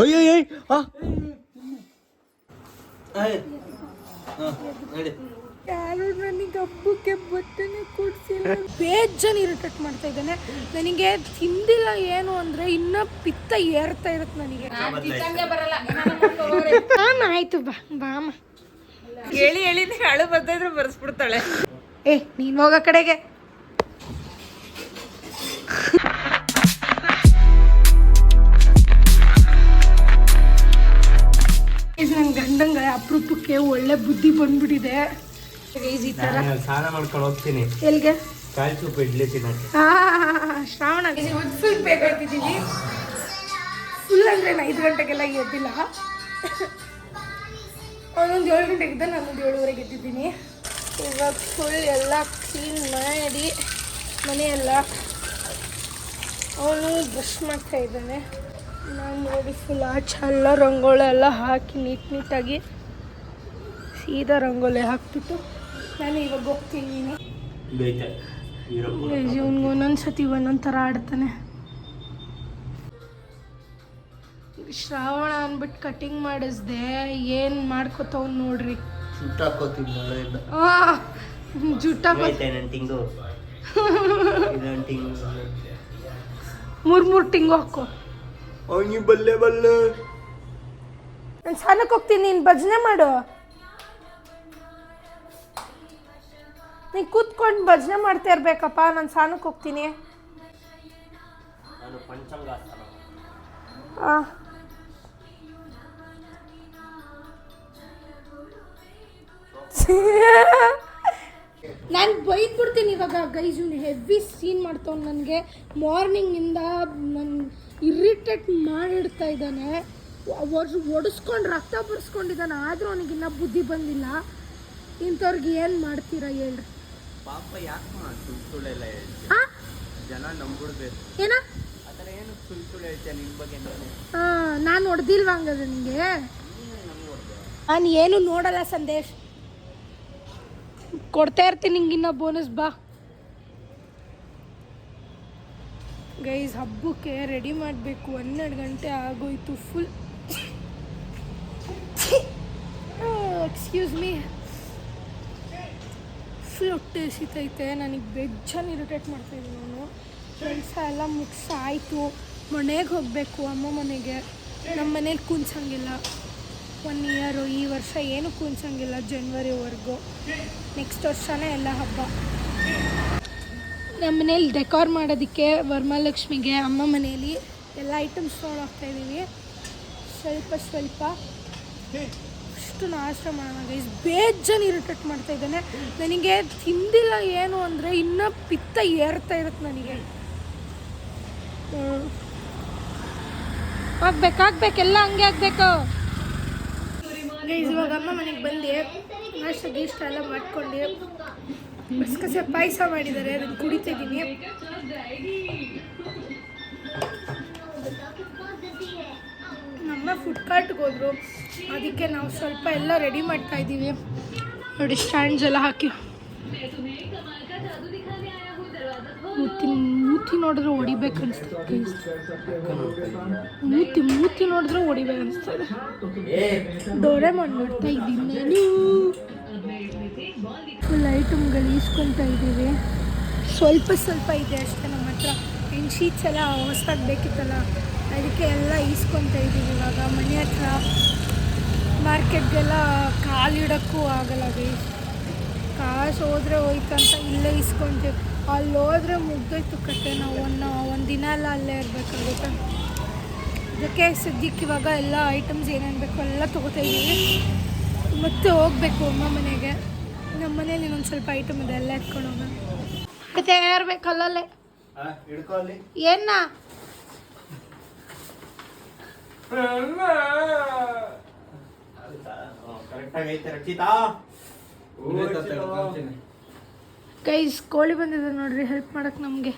ಅಯ್ಯೋ ಯಾರು ನನಗೆ ಹಬ್ಬಕ್ಕೆ ಬಟ್ಟೆನೇ ಕೊಡ್ಸಿಲ್ಲ. ಬೇಜಾನ್ ಇರಿಟೇಟ್ ಮಾಡ್ತಾ ಇದ್ದಾನೆ. ನನಗೆ ತಿಂದಿಲ್ಲ ಏನು ಅಂದರೆ ಇನ್ನೂ ಪಿತ್ತ ಏರ್ತಾ ಇರುತ್ತೆ ನನಗೆ. ಆಯ್ತು ಬಾಮ ಹೇಳಿ ಅಳು ಬರ್ತಾಯಿದ್ರೆ ಬರ್ಸ್ಬಿಡ್ತಾಳೆ. ನೀನು ಹೋಗೋ ಕಡೆಗೆ. ನನ್ನ ಗಂಡಂಗೆ ಅಪರೂಪಕ್ಕೆ ಒಳ್ಳೆ ಬುದ್ಧಿ ಬಂದ್ಬಿಟ್ಟಿದೆ. ಈ ತರ ಸ್ನಾನ ಮಾಡ್ಕೊಂಡು ಹೋಗ್ತೀನಿ. ಎಲ್ಲಿಗೆ? ಕಾಯಿ ಸೂಪ್ ಇಡ್ಲಿ ತಿನ್ನಕ್ಕೆ. ಶ್ರಾವಣ ಫುಲ್ ಬೇಕಾಗ್ತಿದ್ದೀವಿ. ಫುಲ್ ಅಂದರೆ 5 ಗಂಟೆಗೆಲ್ಲ ಎದ್ದಿಲ್ಲ. ಅವನೊಂದು 7 ಗಂಟೆಗೆ ಇದ್ದ, ನಾನೊಂದು 7:30 ಎದ್ದಿದ್ದೀನಿ. ಇವಾಗ ಫುಲ್ ಎಲ್ಲ ಕ್ಲೀನ್ ಮಾಡಿ ಮನೆಯೆಲ್ಲ ಅವನು ಬ್ರಷ್ ಮಾಡ್ತಾ ಇದ್ದಾನೆ. ನಾನು ನೋಡಿ ಫುಲ್ ಆಚೆ ಎಲ್ಲ ರಂಗೋಲಿ ಎಲ್ಲ ಹಾಕಿ ನೀಟಾಗಿ ಸೀದಾ ರಂಗೋಲಿ ಹಾಕ್ಬಿಟ್ಟು ನಾನು ಇವಾಗ ಹೋಗ್ತೀನಿ. ಇವ್ನಿಗೆ ಒಂದೊಂದ್ಸತಿ ಒಂದೊಂದು ಥರ ಆಡ್ತಾನೆ. ಶ್ರಾವಣ ಅಂದ್ಬಿಟ್ಟು ಕಟಿಂಗ್ ಮಾಡಿಸ್ದೆ, ಏನು ಮಾಡ್ಕೋತಾವ್ ನೋಡ್ರಿ. ಮೂರು ಟಿಂಗು ಹಾಕೋ. ಬಲ್ಲೆ ನಾನು ಸ್ನಾನಕ್ಕೆ ಹೋಗ್ತೀನಿ, ನೀನು ಭಜನೆ ಮಾಡು. ನೀನು ಕೂತ್ಕೊಂಡು ಭಜನೆ ಮಾಡ್ತಾ ಇರ್ಬೇಕಪ್ಪ. ನಾನು ಸ್ನಾನಕ್ಕೆ ಹೋಗ್ತೀನಿ. ನಾನು ಬೈದ್ಬಿಡ್ತೀನಿ ಇವಾಗ. ಗೈಸ್ ಇವ್ನು ಹೆವಿ ಸೀನ್ ಮಾಡ್ತಾವ್ ನನಗೆ. ಮಾರ್ನಿಂಗಿಂದ ನನ್ನ ಇರಿಟೇಟ್ ಮಾಡಿಡ್ತಾ ಇದ್ದಾನೆ. ಒಡಿಸ್ಕೊಂಡು ರಕ್ತ ಬರ್ಸ್ಕೊಂಡಿದ್ದಾನೆ. ಆದರೂ ಅವನಿಗಿನ್ನ ಬುದ್ಧಿ ಬಂದಿಲ್ಲ. ಇಂಥವ್ರಿಗೆ ಏನು ಮಾಡ್ತೀರಾ ಹೇಳ್ರಿ? ಪಾಪ ಯಾಕೆ ಜನ ನಂಬಿಡ್ಬೇಕು ಏನ ಏನು ಸುಳ್ಳು ಹೇಳ್ತೀಯ ನಿನ್ನ ಬಗ್ಗೆ? ನಾನು ಹೊಡೆದಿಲ್ವಾ ಹಂಗದ ನಿಮಗೆ? ನಾನು ಏನು ನೋಡಲ್ಲ ಸಂದೇಶ್. ಕೊಡ್ತಾ ಇರ್ತೀನಿ ನಿಂಗಿನ್ನ ಬೋನಸ್. ಬಾ ಗೈಸ್, ಹಬ್ಬಕ್ಕೆ ರೆಡಿ ಮಾಡಬೇಕು. 12 ಗಂಟೆ ಆಗೋಯ್ತು. ಫುಲ್ ಎಕ್ಸ್ಕ್ಯೂಸ್ ಮೀ, ಫುಲ್ ಹೊಟ್ಟೆ ಎಸಿತೈತೆ. ನನಗೆ ಬೇಜಾನ್ ಇರಿಟೇಟ್ ಮಾಡ್ತಾಯಿದ್ದೀನಿ. ನಾನು ಕೆಲಸ ಎಲ್ಲ ಮುಗಿಸಾಯಿತು. ಮನೆಗೆ ಹೋಗಬೇಕು, ಅಮ್ಮ ಮನೆಗೆ. ನಮ್ಮ ಮನೇಲಿ ಕೂನ್ಸಂಗಿಲ್ಲ 1 ಇಯರು. ಈ ವರ್ಷ ಏನು ಕೂನ್ಸಂಗಿಲ್ಲ ಜನವರಿವರೆಗೂ. ನೆಕ್ಸ್ಟ್ ವರ್ಷನೇ ಎಲ್ಲ ಹಬ್ಬ. ನಮ್ಮ ಮನೇಲಿ ಡೆಕೋರ್ ಮಾಡೋದಕ್ಕೆ ವರಮಹಾಲಕ್ಷ್ಮಿಗೆ ಅಮ್ಮ ಮನೆಯಲ್ಲಿ ಎಲ್ಲ ಐಟಮ್ಸ್ ತೊಗೊಂಡೋಗ್ತಾಯಿದ್ದೀವಿ. ಸ್ವಲ್ಪ ಅಷ್ಟು ನಾಶ ಮಾಡೋಣ ಗೈಸ್. ಬೇಜಾನ್ ಇರಿಟೇಟ್ ಮಾಡ್ತಾಯಿದ್ದಾನೆ. ನನಗೆ ತಿಂದಿಲ್ಲ ಏನು ಅಂದರೆ ಇನ್ನೂ ಪಿತ್ತ ಏರ್ತಾ ಇರುತ್ತೆ ನನಗೆ. ಆಗ್ಬೇಕೆಲ್ಲ ಹಂಗೆ ಆಗಬೇಕು ಗೈಸ್. ಇವಾಗ ಅಮ್ಮ ಮನೆಗೆ ಬಂದು ನಾಷ್ಟ ಎಲ್ಲ ಮಾಡ್ಕೊಂಡು ಕಸೆ ಪಾಯಸ ಮಾಡಿದ್ದಾರೆ, ಅದನ್ನು ಕುಡಿತಿದ್ದೀನಿ. ನಮ್ಮ ಫುಡ್ ಕಾರ್ಟ್ಗೆ ಹೋದ್ರು, ಅದಕ್ಕೆ ನಾವು ಸ್ವಲ್ಪ ಎಲ್ಲ ರೆಡಿ ಮಾಡ್ತಾ ಇದ್ದೀವಿ. ನೋಡಿ ಸ್ಟ್ಯಾಂಡ್ಸ್ ಎಲ್ಲ ಹಾಕಿ. ಮೂತಿ ನೋಡಿದ್ರೆ ಹೊಡಿಬೇಕು ಅನಿಸ್ತದೆ. ಮೂತಿ ನೋಡಿದ್ರೆ ಹೊಡಿಬೇಕು ಅನಿಸ್ತದೆ. ಡೋರೆಮಾನ್ ನೋಡ್ತಾ ಇದ್ದೀನಿ ನಾನು. ಫುಲ್ ಐಟಮ್ಗಳು ಈಸ್ಕೊತಾ ಇದ್ದೀವಿ. ಸ್ವಲ್ಪ ಇದೆ ಅಷ್ಟೇ ನಮ್ಮ ಹತ್ರ. ಶೀಟ್ಸ್ ಎಲ್ಲ ಹೊಸ್ದಾಗಿ ಬೇಕಿತ್ತಲ್ಲ, ಅದಕ್ಕೆ ಎಲ್ಲ ಈಸ್ಕೊತಾ ಇದ್ದೀವಿ. ಇವಾಗ ಮನೆ ಹತ್ರ ಮಾರ್ಕೆಟ್ಗೆಲ್ಲ ಕಾಲಿಡೋಕ್ಕೂ ಆಗಲ್ಲ ಗೈಸ್. ಕಾಸು ಹೋದರೆ ಹೋಯ್ತಂತ ಇಲ್ಲೇ ಇಸ್ಕೊತೀವಿ. ಅಲ್ಲಿ ಹೋದರೆ ಮುಗ್ದೋಯ್ತು ಕತೆ. ನಾವು ಒಂದು ದಿನ ಎಲ್ಲ ಅಲ್ಲೇ ಇರಬೇಕಾಗುತ್ತೆ. ಅದಕ್ಕೆ ಸದ್ಯಕ್ಕೆ ಇವಾಗ ಎಲ್ಲ ಐಟಮ್ಸ್ ಏನೇನು ಬೇಕೋ ಎಲ್ಲ ತೊಗೋತಾ ಇದ್ದೀವಿ. ಮತ್ತೆ ಹೋಗಬೇಕು ಅಮ್ಮ ಮನೆಗೆ. ನಮ್ಮ ಮನೇಲಿ ಇನ್ನೊಂದು ಸ್ವಲ್ಪ ಐಟಮ್ ಇದೆ, ಎಲ್ಲ ಎತ್ಕೊಂಡು ಹೋಗೋಣ. ಮತ್ತೆ ಇರಬೇಕು ಅಲ್ಲಲ್ಲೇ ಏನ ಗೈಸ್. ಕೋಳಿ ಬಂದಿದೆ ನೋಡ್ರಿ, ಹೆಲ್ಪ್ ಮಾಡಕ್ ನಮ್ಗೆ.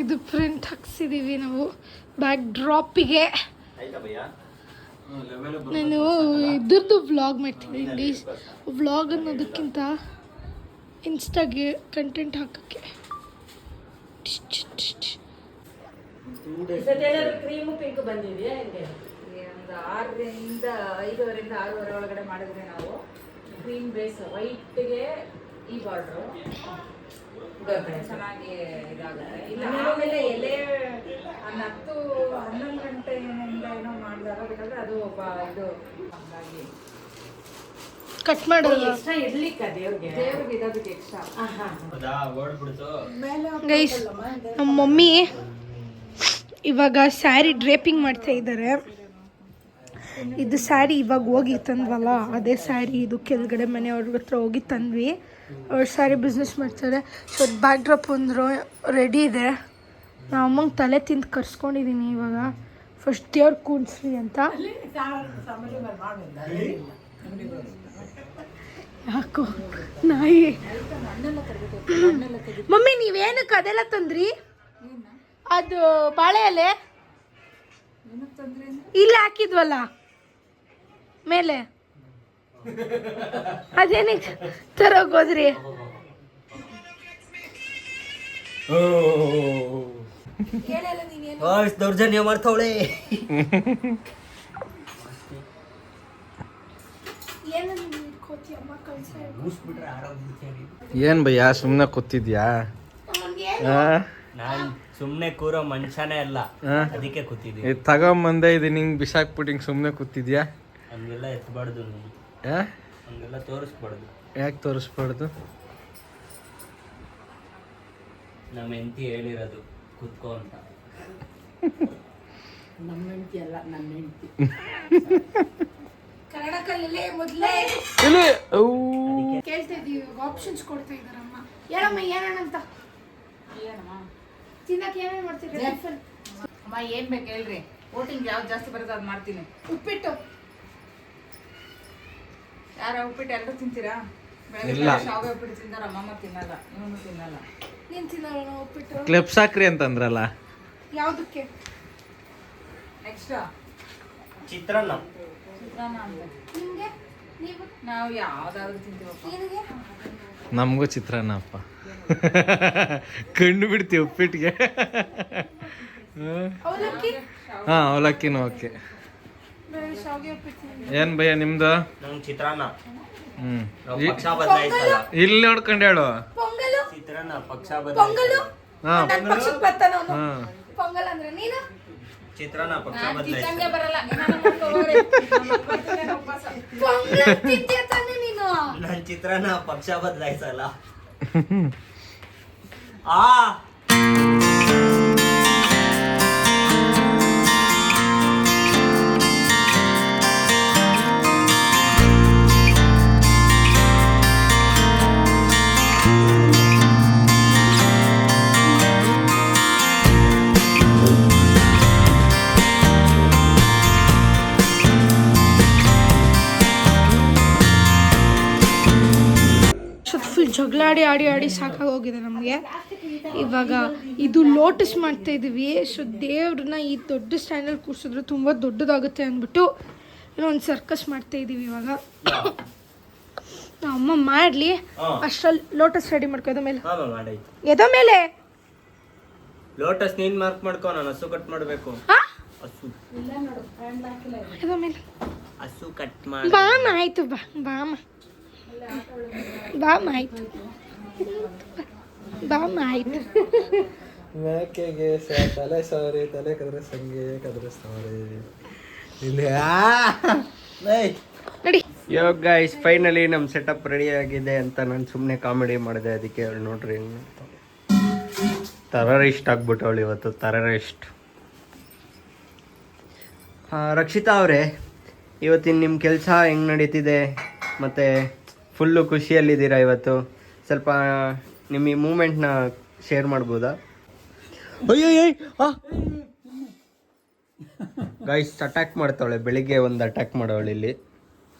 ಇದು ಪ್ರಿಂಟ್ ಹಾಕ್ಸಿದೀವಿ ನಾವು ಬ್ಯಾಕ್ ಡ್ರಾಪಿಗೆ. ನಾನು ಇದ್ರದ್ದು ವ್ಲಾಗ್ ಮಾಡ್ತೀನಿ ಗೈಸ್. ವ್ಲಾಗ್ ಅನ್ನೋದಕ್ಕಿಂತ ಇನ್ಸ್ಟಾಗೆ ಕಂಟೆಂಟ್ ಹಾಕೋಕ್ಕೆ. ಕ್ರೀಮು ಪಿಂಕ್ ಬಂದಿದೆಯಾ ಹೆಂಗೆ? ಒಂದು 6ರಿಂದ 5:30 6:30 ಒಳಗಡೆ ಮಾಡಿದ್ರೆ ನಾವು ಕ್ರೀಮ್ ಬೇಸ್ ವೈಟ್ಗೆ ಈ ಬಾರ್ಡ್ರು ಚೆನ್ನಾಗಿ ಇದಾಗುತ್ತೆ. ಇಲ್ಲ ಆಮೇಲೆ ಎಲೆ 10-11 ಗಂಟೆಯಿಂದ ಏನೋ ಮಾಡಿದಾಗ ಬೇಕಾದ್ರೆ ಅದು ಇದು ಹಾಗಾಗಿ ಕಟ್ ಮಾಡೋದು ಎಕ್ಸ್ಟ್ರಾ ಇರ್ಲಿಕ್ಕ ದೇವ್ರಿಗೆ ಇರೋದಕ್ಕೆ ಎಕ್ಸ್ಟ್ರಾ. ಗೈಸ್ ನಮ್ಮ ಮಮ್ಮಿ ಇವಾಗ ಸ್ಯಾರಿ ಡ್ರೇಪಿಂಗ್ ಮಾಡ್ತಾ ಇದ್ದಾರೆ. ಇದು ಸ್ಯಾರಿ ಇವಾಗ ಹೋಗಿ ತಂದ್ವಲ್ಲ ಅದೇ ಸ್ಯಾರಿ. ಇದು ಕೆಳಗಡೆ ಮನೆಯವ್ರ ಹತ್ರ ಹೋಗಿ ತಂದ್ವಿ. ಅವ್ರು ಸ್ಯಾರಿ ಬಿಸ್ನೆಸ್ ಮಾಡ್ತಾರೆ. ಸೊ ಬ್ಯಾಕ್ ಡ್ರಾಪ್ ಅಂದರು ರೆಡಿ ಇದೆ. ನಾ ಅಮ್ಮಂಗೆ ತಲೆ ತಿಂದು ಕರ್ಸ್ಕೊಂಡಿದ್ದೀನಿ ಇವಾಗ. ಫಸ್ಟ್ ದೇವ್ರ ಕೂಡ್ಸ್ರಿ ಅಂತ. ಯಾಕೋ ನಾಯಿ. ಮಮ್ಮಿ ನೀವೇನಕ್ಕೆ ಅದೆಲ್ಲ ತಂದ್ರಿ? ಅದು ಬಾಳೆ ಎಲೆ ಇಲ್ಲ ಹಾಕಿದ್ವಲ್ಲ ಮೇಲೆ, ಅದೇನಕ್ಕೆ ತರೋಗೋದ್ರಿ? ದೌರ್ಜನ್ಯ ಮಾಡ್ತಾವಳೆ. ಏನ್ ಭಯ್ಯ ಸುಮ್ನೆ ಕೂತಿದ್ಯಾ? ನಾನ್ ಸುಮ್ನೆ ಕೂರೋ ಮನುಷ್ಯನೇ ಅಲ್ಲ, ಅದಕ್ಕೆ ಕೂತಿದ್ದೀನಿ. ತಗೊಂಬಂದೆ ಇದು ನಿಂಗ್ ಬಿಸಾಕ್ಬಿಟ್ಟು ಹಿಂಗ್ ಸುಮ್ನೆ ಕೂತಿದ್ಯಾ? ಹಂಗೆಲ್ಲ ಎತ್ಬಾರ್ದು, ಹಂಗೆಲ್ಲ ತೋರಿಸ್ಬಾರ್ದು. ಯಾಕೆ ತೋರಿಸ್ಬಾರ್ದು? ನಮ್ಮ ಹೆಂಡತಿ ಹೇಳಿರೋದು ಕುತ್ಕೋ ಅಂತ. ನಮ್ಮ ಹೆಂಡತಿ ಅಲ್ಲ, ನನ್ನ ಹೆಂಡತಿ. ಕನ್ನಡ ಕಲ್ಲಲ್ಲೇ ಮೊದಲೇ ಕೇಳ್ತಾ ಇದೀವಿ. ಆಪ್ಷನ್ಸ್ ಕೊಡ್ತಾ ಇದಾರಮ್ಮ. ಹೇಳಮ್ಮ ಏನಂತ ತಿನ್ನಕ್ಕೆ ಏನೇನು ಮಾಡ್ತೀರಿ? ಅಮ್ಮ ಏನ್ ಬೇಕು ಹೇಳ್ರಿ, ವೋಟಿಂಗ್ ಯಾವ್ದು ಜಾಸ್ತಿ ಬರುತ್ತೆ ಅದು ಮಾಡ್ತೀನಿ. ಉಪ್ಪಿಟ್ಟು ಉಪ್ಪಿಟ್ಟು ಎಲ್ಲರೂ ತಿಂತೀರಾ? ಬೆಳಗ್ಗೆ ಶಾವಿಗೆ ಉಪ್ಪಿಟ್ಟು ತಿಂದಾರ, ಅಮ್ಮಮ್ಮ ತಿನ್ನಲ್ಲ, ಇವನು ತಿನ್ನಲ್ಲ. ನೀನ್ ತಿನ್ನಲ್ಲ ಉಪ್ಪಿಟ್ಟು? ಕ್ಲಿಪ್ಸ್ ಹಾಕ್ರಿ ಅಂತಂದ್ರಲ್ಲ. ಯಾವ್ದಕ್ಕೆ? ನೆಕ್ಸ್ಟ್ ಚಿತ್ರಾನ್ನ ಅಂತ ನಿಮ್ಗೆ? ನೀವು? ನಾವು ಯಾವ್ದಾದ್ರು ತಿಂತೀವಪ್ಪ. ನಿನಗೆ? ನಮಗೂ ಚಿತ್ರಾನ್ನ ಅಪ್ಪ. ಕಂಡು ಬಿಡ್ತೀವಿ ಉಪ್ಪಿಟ್ಟಿಗೆ. ಅವಲಕ್ಕಿ? ಹಾ ಅವಲಕ್ಕಿನೂ ಓಕೆ. ಶಾವಿಗೆ ಉಪ್ಪಿಟ್ಟು. ಏನ್ ಭಯ್ಯ ನಿಮ್ದು? ನಂಗೆ ಚಿತ್ರಾನ್ನ. ಪಕ್ಷ ಹ್ಮ್ ಬದಲಾಯಿಸಲ್ಲ. ಇಲ್ಲಿ ನೋಡ್ಕೊಂಡು ಹೇಳು. ಪೊಂಗಲು? ಚಿತ್ರಾನ್ನ ಪಕ್ಷ ಪೊಂಗಲು? ಹಾ ನನ್ನ ಪಕ್ಷಕ್ಕೆ ಬರ್ತಾನ ಅವನು. ಹಾ ಪೊಂಗಲ್ ಅಂದ್ರೆ ನೀನು? ಚಿತ್ರಾನ್ನ ಪಕ್ಷ ಕಿಚನ್ಗೆ ಬದಲಾಯಿಸಲ್ಲ. ಬರಲ್ಲ. ಪೊಂಗಲ್ ತಿಂತೀಯ ತಾನೆ ನೀನು? ನಾನು ಚಿತ್ರಾನ್ನ ಪಕ್ಷ ಬದಲಾಯಿಸಲ್ಲ. ಫುಲ್ ಜಗಳ ಆಡಿ ಸಾಕಾಗೋಗಿದೆ ನಮಗೆ. ಇವಾಗ ಇದು ಲೋಟಸ್ ಮಾಡ್ತಾ ಇದೀವಿ. ಸೊ ದೇವ್ರನ್ನ ಈ ದೊಡ್ಡ ಸ್ಟ್ಯಾಂಡಲ್ಲಿ ಕೂರಿಸಿದ್ರೆ ತುಂಬ ದೊಡ್ಡದಾಗುತ್ತೆ ಅಂದ್ಬಿಟ್ಟು ಒಂದು ಸರ್ಕಸ್ ಮಾಡ್ತಾ ಇದೀವಿ ಇವಾಗ. ಅಮ್ಮ ಮಾಡಲಿ ಅಷ್ಟ್ರಲ್ಲಿ ಲೋಟಸ್ ರೆಡಿ ಮಾಡ್ಕೊ. ಎದ ಮೇಲೆ ಎದ ಮೇಲೆ ಲೋಟಸ್ ನೀನ್ ಮಾರ್ಕ್ ಮಾಡ್ಕೊ, ನಾನು ಹಸು ಕಟ್ ಮಾಡ್ಬೇಕು. ಹಸು ಎದ ಮೇಲೆ ಹಸು ಕಟ್ ಮಾಡಿ. ಬಾಮ ಆಯ್ತು. ಬಾಮ ಆಯ್ತು. ಬಾಮ ಆಯ್ತು. ಮೇಕೆಗೆ ತಲೆ ಸಾರಿ, ತಲೆ ಕದ್ರೆ ಸಂಗೆ ಕದ್ರಸ್ತಾರೆ ಇಲ್ಲಿ. ನೋಡಿ ಯೋಗ ಗೈಸ್, ಫೈನಲಿ ನಮ್ಮ ಸೆಟಪ್ ರೆಡಿ ಆಗಿದೆ ಅಂತ ನಾನು ಸುಮ್ಮನೆ ಕಾಮಿಡಿ ಮಾಡಿದೆ. ಅದಕ್ಕೆ ಅವಳು ನೋಡ್ರಿ ಟೆರರಿಸ್ಟ್ ಆಗ್ಬಿಟ್ಟು ಅವಳು ಇವತ್ತು ಟೆರರಿಸ್ಟ್. ರಕ್ಷಿತಾ ಅವರೇ, ಇವತ್ತಿನ ನಿಮ್ಮ ಕೆಲಸ ಹೆಂಗೆ ನಡೀತಿದೆ? ಮತ್ತು ಫುಲ್ಲು ಖುಷಿಯಲ್ಲಿದ್ದೀರಾ ಇವತ್ತು? ಸ್ವಲ್ಪ ನಿಮ್ಮ ಈ ಮೂಮೆಂಟ್ನ ಶೇರ್ ಮಾಡ್ಬೋದಾ? ಗೈಸ್ ಅಟ್ಯಾಕ್ ಮಾಡ್ತಾವಳೆ. ಬೆಳಿಗ್ಗೆ ಒಂದು ಅಟ್ಯಾಕ್ ಮಾಡೋಳು, ಇಲ್ಲಿ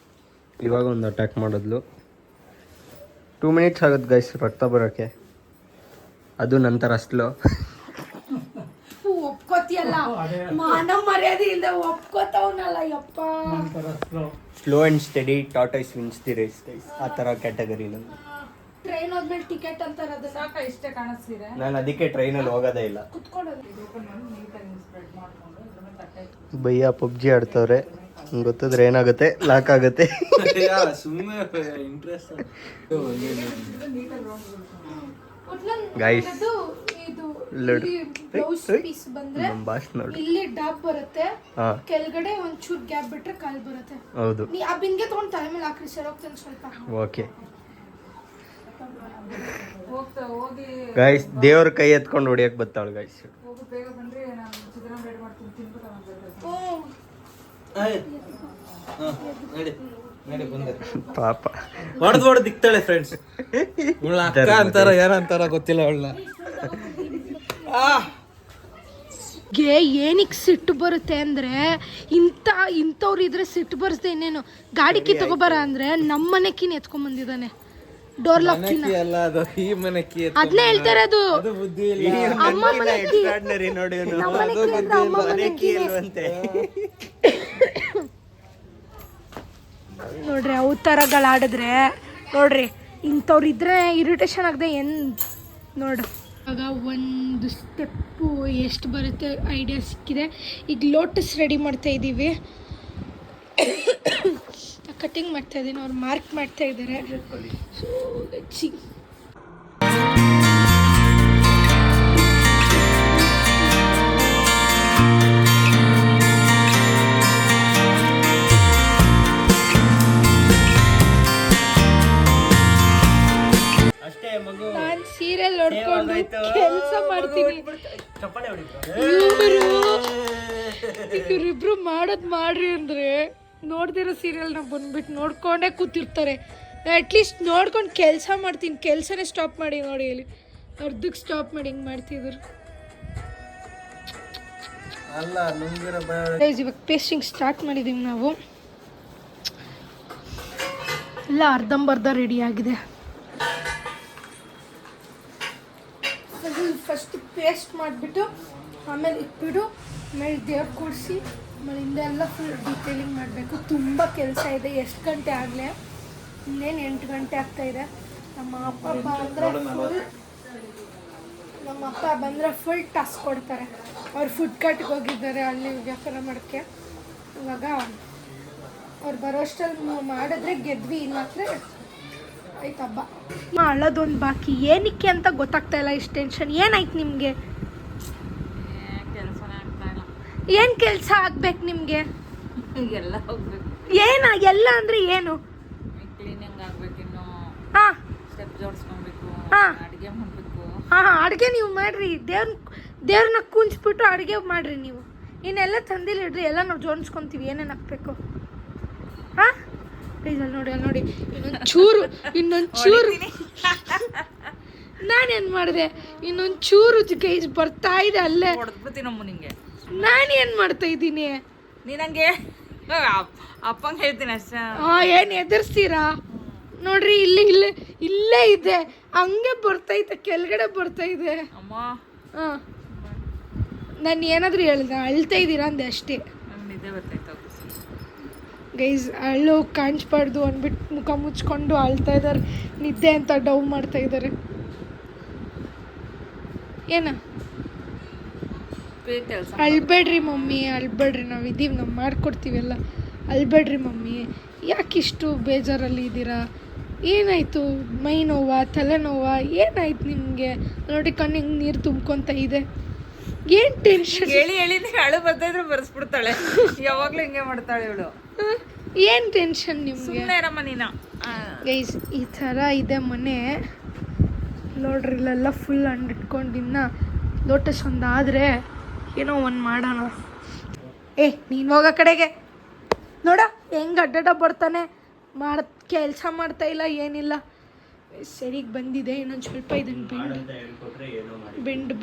ಇವಾಗ ಒಂದು ಅಟ್ಯಾಕ್ ಮಾಡಿದ್ಲು. 2 ಮಿನಿಟ್ಸ್ ಆಗುತ್ತೆ ಗೈಸ್ ರಕ್ತ ಬರೋಕ್ಕೆ. ಅದು ನಂತರ ಸ್ಲೋ. ಒಪ್ಕೋತಿಯಲ್ಲ, ಮಾನ ಮರ್ಯಾದೆ ಇಲ್ಲದೆ ಒಪ್ಕೋತಾವನಲ್ಲ ಯಪ್ಪ. Slow and steady tortoise wins the race guys, ಆ ಥರ ಕ್ಯಾಟಗರಿ ನಂದು. ಟ್ರೈನ್ ಹೋದ್ಮೇಲೆ ಟಿಕೆಟ್ ಅಂತಾರೆ, ಅದು ಸಾಕ ಇಷ್ಟೇ ಕಾಣಿಸ್ತಿದೆ. ನಾನು ಅದಕ್ಕೆ ಟ್ರೈನಲ್ಲಿ ಹೋಗೋದೇ ಇಲ್ಲ. ಕುತ್ಕೊಳ್ಳೋದು. ನೀಟಾಗಿ ಭಯ್ಯ ಪಬ್ಜಿ ಆಡ್ತವ್ರೆ, ಗೊತ್ತಿದ್ರೆ ಏನಾಗುತ್ತೆ, ಲಾಕ್ ಆಗುತ್ತೆ. ಸುಮ್ಮನೆ ಇಂಟ್ರೆಸ್ಟ್. ಗೈಸ್ ಬ್ಲೌಸ್ ಪೀಸ್ ಬಂದ್ರೆ ನಮ್ಮ ಬಾಸ್ ನೋಡಿ. ಇಲ್ಲಿ ಡಾಬ್ ಬರುತ್ತೆ, ಹಾ ಕೆಳಗಡೆ ಒಂಚೂರು ಗ್ಯಾಪ್ ಬಿಟ್ರೆ ಕಾಲ್ ಬರುತ್ತೆ. ಹೌದು, ನೀ ಆ ಬಿಂಗೆ ತಗೊಂಡು ತಲೆ ಮೇಲೆ ಹಾಕ್ರಿ, ಸರ್ ಹೋಗ್ತಾನೆ ಸ್ವಲ್ಪ. ಓಕೆ ಹೋಗ್ತಾ ಹೋಗಿ ಗೈಸ್. ದೇವ್ರ ಕೈ ಎತ್ಕೊಂಡು ಹೊಡಿಯಕ್ ಬರ್ತಾವಳು ಗೈಸ್. ಹೋಗಿ ಬೇಗ ಬಂದ್ರೆ ನಾನು ಚಿತ್ರಾನ್ನ ರೆಡಿ ಮಾಡ್ತೀನಿ, ತಿನ್ಬಿಟ್ಟು ಆಮೇಲೆ ಬರ್ಬೇಕು. ನಡಿ ನಡಿ ಬಂದೆ. ಪಾಪ ಹೊಡೆದು ದಿಕ್ತಾಳೆ ಫ್ರೆಂಡ್ಸ್. ಅಕ್ಕ ಅಂತಾರ ಏನಂತಾರ ಗೊತ್ತಿಲ್ಲ ಅವಳನ್ನ. ಏನಿಗೆ ಸಿಟ್ಟು ಬರುತ್ತೆ ಅಂದ್ರೆ ಇಂಥವ್ರು ಇದ್ರೆ ಸಿಟ್ಟು ಬರುತ್ತೆ. ಇನ್ನೇನು ಗಾಡಿ ಕೀ ತಗೋಬಾರ ಅಂದ್ರೆ ನಮ್ಮನೆ ಕೀನ್ ಎತ್ಕೊಂಡ್ ಬಂದಿದ್ದಾನೆ, ಡೋರ್ ಲಾಕ್ ಕೀನ. ಅಲ್ಲ ಅದು ಈ ಮನೆ ಕೀ. ಅದನ್ನೇ ಹೇಳ್ತಾರೆ, ಅದು ಅದು ಬುದ್ಧಿ ಇಲ್ಲ. ಅಮ್ಮ ಮನೆ ಕೀ. ನೋಡಿ ನಮ್ಮನೆ ಕೀ ಅಂದ್ರೆ ಅಮ್ಮ ಮನೆ ಕೀ. ನೋಡ್ರಿ ಅವು ಥರಗಳಾಡಿದ್ರೆ ನೋಡ್ರಿ, ಇಂಥವ್ರು ಇದ್ರೆ ಇರಿಟೇಷನ್ ಆಗದೆ ಏನು ನೋಡು. ಆಗ ಒಂದು ಸ್ಟೆಪ್ಪು ಎಷ್ಟು ಬರುತ್ತೆ ಐಡಿಯಾ ಸಿಕ್ಕಿದೆ. ಈಗ ಲೋಟಸ್ ರೆಡಿ ಮಾಡ್ತಾ ಇದ್ದೀವಿ, ಕಟಿಂಗ್ ಮಾಡ್ತಾ ಇದ್ದೀನಿ, ಅವ್ರು ಮಾರ್ಕ್ ಮಾಡ್ತಾ ಇದ್ದಾರೆ. So let's see. ನಾನು ಸೀರಿಯಲ್ ನೋಡ್ಕೊಂಡು ಕೆಲಸ ಮಾಡ್ತೀನಿ. ಇವ್ರಿಬ್ರು ಮಾಡೋದು ಮಾಡ್ರಿ ಅಂದ್ರೆ ನೋಡ್ದಿರೋ ಸೀರಿಯಲ್ನ ಬಂದ್ಬಿಟ್ಟು ನೋಡ್ಕೊಂಡೇ ಕೂತಿರ್ತಾರೆ. ಅಟ್ಲೀಸ್ಟ್ ನೋಡ್ಕೊಂಡು ಕೆಲಸ ಮಾಡ್ತೀನಿ, ಕೆಲಸನೇ ಸ್ಟಾಪ್ ಮಾಡಿ ನೋಡಿ, ಇಲ್ಲಿ ಅರ್ಧಕ್ಕೆ ಸ್ಟಾಪ್ ಮಾಡಿ ಹಿಂಗೆ ಮಾಡ್ತಿದ್ರು. ಅಲ್ಲ ನುಂಗಿರೋ ಇವಾಗ ಪೇಸ್ಟಿಂಗ್ ಸ್ಟಾರ್ಟ್ ಮಾಡಿದ್ದೀವಿ ನಾವು. ಎಲ್ಲ ಅರ್ಧಂಬರ್ಧ ರೆಡಿ ಆಗಿದೆ. ಫಸ್ಟ್ ಪೇಸ್ಟ್ ಮಾಡಿಬಿಟ್ಟು ಆಮೇಲೆ ಇಟ್ಬಿಟ್ಟು ಆಮೇಲೆ ದೇವ್ರು ಕೂಡಿಸಿ ಆಮೇಲೆ ಹಿಂದೆಲ್ಲ ಫುಲ್ ಡೀಟೇಲಿಂಗ್ ಮಾಡಬೇಕು. ತುಂಬ ಕೆಲಸ ಇದೆ. ಎಷ್ಟು ಗಂಟೆ ಆಗಲೇ? ಇನ್ನೇನು 8 ಗಂಟೆ ಆಗ್ತಾಯಿದೆ. ನಮ್ಮ ಅಪ್ಪ ಬಂದರೆ ಫುಲ್ ಟಾಸ್ಕ್ ಕೊಡ್ತಾರೆ. ಅವ್ರು ಫುಡ್ ಕಟ್ಗೆ ಹೋಗಿದ್ದಾರೆ ಅಲ್ಲಿ ವ್ಯಾಪಾರ ಮಾಡೋಕ್ಕೆ. ಇವಾಗ ಅವ್ರು ಬರೋಷ್ಟಲ್ಲಿ ಮಾಡಿದ್ರೆ ಗೆದ್ವಿ, ಇಲ್ಲಾಂದರೆ ಆಯ್ತು ಹಬ್ಬ. ಅಳೋದೊಂದು ಬಾಕಿ. ಏನಕ್ಕೆ ಅಂತ ಗೊತ್ತಾಗ್ತಾ ಇಲ್ಲ, ಇಷ್ಟು ಟೆನ್ಷನ್. ಏನಾಯ್ತು ನಿಮಗೆ? ಏನು ಕೆಲಸ ಆಗ್ಬೇಕು ನಿಮಗೆ? ಎಲ್ಲ ಹೋಗ್ಬೇಕು. ಎಲ್ಲ ಅಂದರೆ ಏನು? ಕ್ಲೀನಿಂಗ್ ಆಗ್ಬೇಕು, ಇನ್ನು ಹಾಂ ಸ್ಟೆಪ್ ಜೋಡಿಸ್ಕೊಬೇಕು, ಹಾಂ ಅಡುಗೆ ಮಾಡಬೇಕು. ಹಾಂ ಅಡುಗೆ ನೀವು ಮಾಡಿರಿ. ದೇವ್ರನ್ನ ಕುಂಚ್ಬಿಟ್ಟು ಅಡುಗೆ ಮಾಡಿರಿ ನೀವು. ಇನ್ನೆಲ್ಲ ತಂದಿಲ್ಲ ಇಡ್ರಿ, ಎಲ್ಲ ನಾವು ಜೋಡಿಸ್ಕೊತೀವಿ ಏನೇನು ಹಾಕ್ಬೇಕು. ಹಾಂ ಪ್ಲೀಸ್ ಅಲ್ಲಿ ನೋಡಿ ಇನ್ನೊಂದು ಚೂರು ನಾನೇನು ಮಾಡಿದೆ? ಇನ್ನೊಂದು ಚೂರು ಗೈಸ್ ಬರ್ತಾ ಇದೆ ಅಲ್ಲೇ. ಹೊಡೆದ್ಬಿಡ್ತೀನಮ್ಮ ನಿಂಗೆ. ನಾನೇನು ಮಾಡ್ತಾ ಇದ್ದೀನಿ? ನೀನಂಗೆ ಅಪ್ಪಂಗೆ ಹೇಳ್ತೀನಿ ಅಷ್ಟೇ. ಏನು ಎದುರಿಸ್ತೀರಾ? ನೋಡ್ರಿ ಇಲ್ಲೇ ಇದೆ, ಹಂಗೆ ಬರ್ತೈತೆ, ಕೆಳಗಡೆ ಬರ್ತಾ ಇದೆ. ಅಮ್ಮ ಹಾಂ ನಾನು ಏನಾದರೂ ಹೇಳಿದೆ? ಅಳ್ತಾ ಇದ್ದೀರಾ ಅಂದೆ ಅಷ್ಟೇ. ನಂಗೆ ನಿದ್ದೆ ಬರ್ತೈತೆ. ಗೈಸ್ ಅಳ್ಳು ಕಾಣಿಸ್ಬಾರ್ದು ಅಂದ್ಬಿಟ್ಟು ಮುಖ ಮುಚ್ಕೊಂಡು ಅಳ್ತಾ ಇದ್ದಾರೆ. ನಿದ್ದೆ ಅಂತ ಡೌ ಮಾಡ್ತಾ ಇದ್ದಾರೆ. ಏನ ಕೆಲಸ ಅಳ್ಬೇಡ್ರಿ ಮಮ್ಮಿ, ಅಳ್ಬೇಡ್ರಿ, ನಾವು ಇದ್ದೀವಿ, ನಾವು ಮಾಡ್ಕೊಡ್ತೀವೆಲ್ಲ. ಅಳ್ಬೇಡ್ರಿ ಮಮ್ಮಿ. ಯಾಕಿಷ್ಟು ಬೇಜಾರಲ್ಲಿ ಇದ್ದೀರಾ? ಏನಾಯಿತು? ಮೈ ನೋವಾ, ತಲೆನೋವಾ, ಏನಾಯ್ತು ನಿಮಗೆ? ನೋಡಿ ಕಣ್ಣಿಗೆ ನೀರು ತುಂಬ್ಕೊತ ಇದೆ. ಏನು ಟೆನ್ಷನ್? ಹೇಳಿ ಅಳು ಬರ್ತಾಯಿದ್ರೆ ಬರ್ಸ್ಬಿಡ್ತಾಳೆ. ಯಾವಾಗಲೂ ಹಿಂಗೆ ಮಾಡ್ತಾಳೆ ಇವಳು. ಏನು ಟೆನ್ಷನ್ ನಿಮಗೆ? ಸುಮ್ಮನೆ ಇರಮ್ಮ ನೀನು. ಗೈಸ್ ಈ ಥರ ಇದೆ ಮನೆ ನೋಡ್ರಿ. ಇಲ್ಲೆಲ್ಲ ಫುಲ್ ಅಂಡಿಟ್ಕೊಂಡಿನ್ನ ಲೋಟಸ್ ಒಂದಾದರೆ ಏನೋ ಒಂದು ಮಾಡೋಣ. ನೀನು ಹೋಗೋ ಕಡೆಗೆ ನೋಡ ಹೆಂಗೆ ಅಡ್ಡಾಡ ಬರ್ತಾನೆ. ಕೆಲಸ ಮಾಡ್ತಾ ಇಲ್ಲ, ಏನಿಲ್ಲ. ಸರಿಗೆ ಬಂದಿದೆ. ಇನ್ನೊಂದು ಸ್ವಲ್ಪ ಇದನ್ನು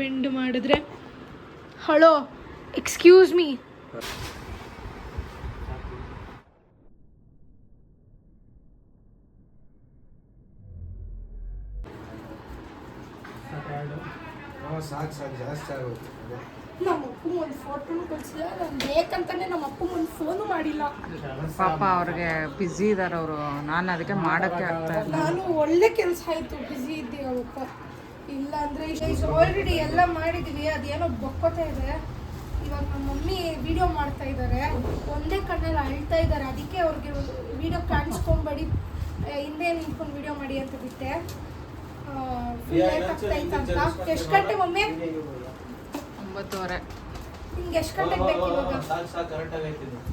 ಬೆಂಡ್ ಮಾಡಿದ್ರೆ. Hello, excuse me. ಸಾಕು ಜಾಸ್ತಿ ಆಗುತ್ತೆ. ನಮ್ಮ ಅಪ್ಪ ಒಂದು ಫೋಟೋನು ಕಳಿಸಿಲ್ಲ. ನಾನು ಬೇಕಂತಾನೆ ನಮ್ಮ ಅಪ್ಪ ಒಂದು ಫೋನು ಮಾಡಿಲ್ಲ. ಪಾಪ ಅವ್ರಿಗೆ ಬ್ಯುಸಿ ಇದ್ದಾರೆ ಅವರು. ನಾನು ಅದಕ್ಕೆ ಮಾಡೋಕ್ಕೆ ಆಗ್ತಾ ಇಲ್ಲ. ನಾನು ಒಳ್ಳೆ ಕೆಲಸ ಆಯಿತು, ಬ್ಯುಸಿ ಇದ್ದೀವಪ್ಪ. ಇಲ್ಲ ಅಂದರೆ ಆಲ್ರೆಡಿ ಎಲ್ಲ ಮಾಡಿದ್ವಿ. ಅದೇನೋ ಬೊಕ್ಕೋತಾ ಇದೆ. ಇವಾಗ ನಮ್ಮ ಮಮ್ಮಿ ವಿಡಿಯೋ ಮಾಡ್ತಾ ಇದ್ದಾರೆ, ಒಂದೇ ಕಣ್ಣಲ್ಲಿ ಅಳ್ತಾ ಇದ್ದಾರೆ. ಅದಕ್ಕೆ ಅವ್ರಿಗೆ ವಿಡಿಯೋ ಕಾಣಿಸ್ಕೊಂಬೇಡಿ, ಹಿಂದೆ ನಿಂತ್ಕೊಂಡು ವಿಡಿಯೋ ಮಾಡಿ ಅಂತ ಬಿಟ್ಟೆ. ಲೇಟ್ ಆಗ್ತಾಯ್ತಂತ. ಎಷ್ಟು ಗಂಟೆ ಮಮ್ಮಿ? 9:30. ನಿಮ್ಗೆ ಎಷ್ಟು ಗಂಟೆಗೆ ಬೇಕು ಇವಾಗ?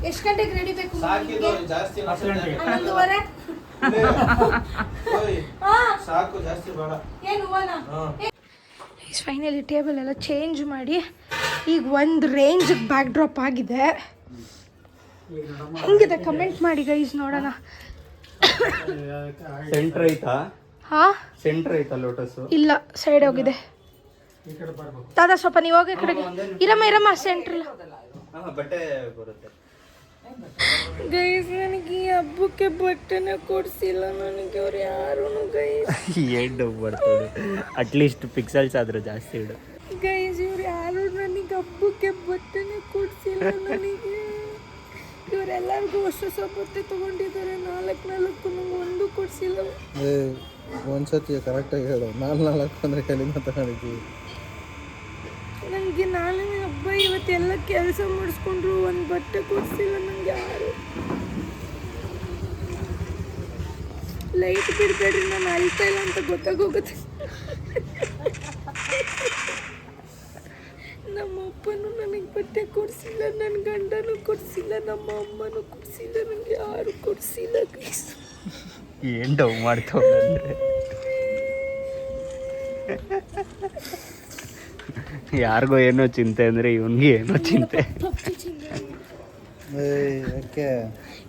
ಎಷ್ಟು ಗಂಟೆಗೆ ರೆಡಿ ಬೇಕು? 11:30. ಏನು ಫೈನಲಿ ಟೇಬಲ್ ಎಲ್ಲ ಚೇಂಜ್ ಮಾಡಿ ಈಗ ಒಂದು ರೇಂಜಿಗೆ ಬ್ಯಾಕ್ ಡ್ರಾಪ್ ಆಗಿದೆ. ಹೆಂಗಿದೆ ಕಮೆಂಟ್ ಮಾಡಿ ಗೈಸ್, ನೋಡೋಣ. ಸೆಂಟ್ರ್ ಐತಾ? ಹಾ, ಸೆಂಟ್ರ್ ಐತಾ ಲೋಟಸ್? ಇಲ್ಲ, ಸೈಡ್ ಹೋಗಿದೆ. ದಾದಾ ಸ್ವಲ್ಪ ನೀವು ಹೋಗಿ ಕಡೆಗೆ ಇರಮ್ಮ ಸೆಂಟ್ರ್. ಬಟ್ಟೆ ಬರುತ್ತೆ ಗೈಸ್. ನನಗೆ ಈ ಹಬ್ಬಕ್ಕೆ ಬಟ್ಟೆನೇ ಕೊಡ್ಸಿಲ್ಲ ನನಗೆ ಅವ್ರು ಯಾರು ಗೈಸ್. ಏನು ಬರ್ತದೆ, ಅಟ್ಲೀಸ್ಟ್ ಪಿಕ್ಸಲ್ಸ್ ಆದ್ರೂ ಜಾಸ್ತಿ ಇಡು ಗೈಸ್. ಇವ್ರು ಯಾರು ನನಗೆ ಹಬ್ಬಕ್ಕೆ ಬಟ್ಟೆನೇ ಕೊಡ್ಸಿಲ್ಲ ನನಗೆ. ಇವರೆಲ್ಲರಿಗೂ ಹೊಸ ಬಟ್ಟೆ ತಗೊಂಡಿದ್ದಾರೆ, 4 ನಂಗೆ ಒಂದು ಕೊಡ್ಸಿಲ್ಲ. ಒಂದ್ಸತಿ ಕರೆಕ್ಟಾಗಿ ಹೇಳು, 4 ಅಂದ್ರೆ ಕಡಿಮೆ ತಗೊಂಡಿದ್ದೀವಿ. ನನಗೆ ನಾಳೆ ಹಬ್ಬ, ಇವತ್ತೆಲ್ಲ ಕೆಲಸ ಮಾಡಿಸ್ಕೊಂಡ್ರು, ಒಂದು ಬಟ್ಟೆ ಕೊಡ್ಸಿಲ್ಲ ನನಗೆ ಯಾರು. ಲೈಟ್ ಬಿಡಬೇಡ್ರಿ, ನಾನು ಅಳ್ತಾ ಇಲ್ಲ ಅಂತ ಗೊತ್ತಾಗೋಗುತ್ತೆ. ನಮ್ಮ ಅಪ್ಪನೂ ನನಗೆ ಬಟ್ಟೆ ಕೊಡಿಸಿಲ್ಲ, ನನ್ನ ಗಂಡನೂ ಕೊಡಿಸಿಲ್ಲ, ನಮ್ಮ ಅಮ್ಮನೂ ಕೊಡಿಸಿಲ್ಲ, ನನಗೆ ಯಾರು ಕೊಡಿಸಿಲ್ಲ. ಏನು ಡವ್ ಮಾಡ್ತಾವೆ ಅಂದರೆ ಯಾರಿಗೋ ಏನೋ ಚಿಂತೆ ಅಂದರೆ ಇವನಿಗೆ ಏನೋ ಚಿಂತೆ.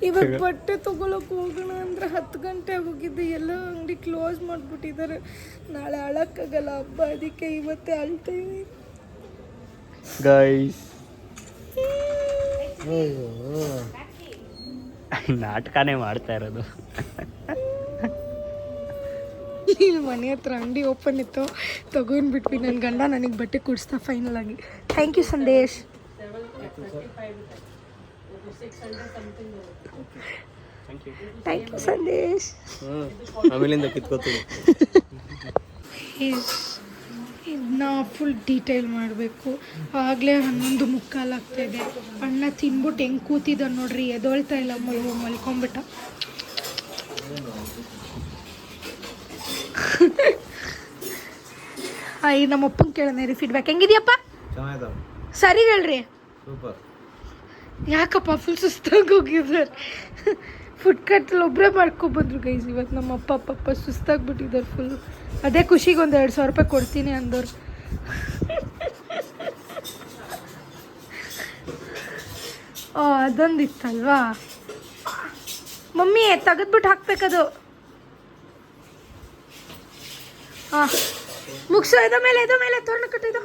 ಇವಾಗ ಬಟ್ಟೆ ತಗೊಳಕ್ ಹೋಗೋಣ ಅಂದ್ರೆ 10 ಗಂಟೆ ಆಗೋಗಿದ್ದು, ಎಲ್ಲ ಅಂಗಡಿ ಕ್ಲೋಸ್ ಮಾಡಿಬಿಟ್ಟಿದ್ದಾರೆ. ನಾಳೆ ಅಳಕ್ಕಾಗಲ್ಲ ಹಬ್ಬ, ಅದಕ್ಕೆ ಇವತ್ತೇ ಅಳ್ತಾ ಇದ್ದೀನಿ ಗೈಸ್. ನಾಟಕನೇ ಮಾಡ್ತಾ ಇರೋದು. ಇಲ್ಲಿ ಮನೆ ಹತ್ರ ಅಂಗಡಿ ಓಪನ್ ಇತ್ತು, ತಗೊಂಡ್ಬಿಟ್ವಿ. ನನ್ನ ಗಂಡ ನನಗೆ ಬಟ್ಟೆ ಕೊಡಿಸ್ತಾ ಫೈನಲ್ ಆಗಿ. Thank you Sandesh. Thank you Sandesh. ಆಮೇಲಿಂದ ಕಿತ್ಕೋತೀನಿ. ಇದನ್ನ ಫುಲ್ ಡೀಟೇಲ್ ಮಾಡಬೇಕು. ಆಗಲೇ 11:45 ಆಗ್ತಾಯಿದೆ. ಅಣ್ಣ ತಿನ್ಬಿಟ್ಟು ಹೆಂಗೆ ಕೂತಿದ್ದ ನೋಡ್ರಿ, ಎದೊಳ್ತಾ ಇಲ್ಲ, ಮಲ್ಕೊಂಬಿಟ್ಟ. ಈ ನಮ್ಮ ಅಪ್ಪಂಗೆ ಕೇಳೋಣ ರೀ ಫೀಡ್ಬ್ಯಾಕ್. ಹೆಂಗಿದ್ಯಪ್ಪ? ಸರಿ ಹೇಳ್ರಿ. ಯಾಕಪ್ಪ ಫುಲ್ ಸುಸ್ತಾಗಿ ಹೋಗಿದ್ದಾರೆ? ಫುಡ್ ಕಟ್ಟಲ್ಲಿ ಒಬ್ಬರೇ ಮಾಡ್ಕೊಬಂದ್ರು ಗೈಸ್. ಇವತ್ತು ನಮ್ಮ ಅಪ್ಪ ಸುಸ್ತಾಗ್ಬಿಟ್ಟಿದ್ದಾರೆ ಫುಲ್ಲು. ಅದೇ ಖುಷಿಗೆ ಒಂದು 2,000 ರೂಪಾಯಿ ಕೊಡ್ತೀನಿ ಅಂದವ್ರು. ಅದೊಂದು ಇತ್ತಲ್ವಾ ಮಮ್ಮಿ, ತೆಗೆದ್ಬಿಟ್ಟು ಹಾಕ್ಬೇಕದು. ಹಾಂ ಮುಗಿಸು. ಇದ ಮೇಲೆ ತೋರಣ ಕಟ್ಟಿದ್ದು.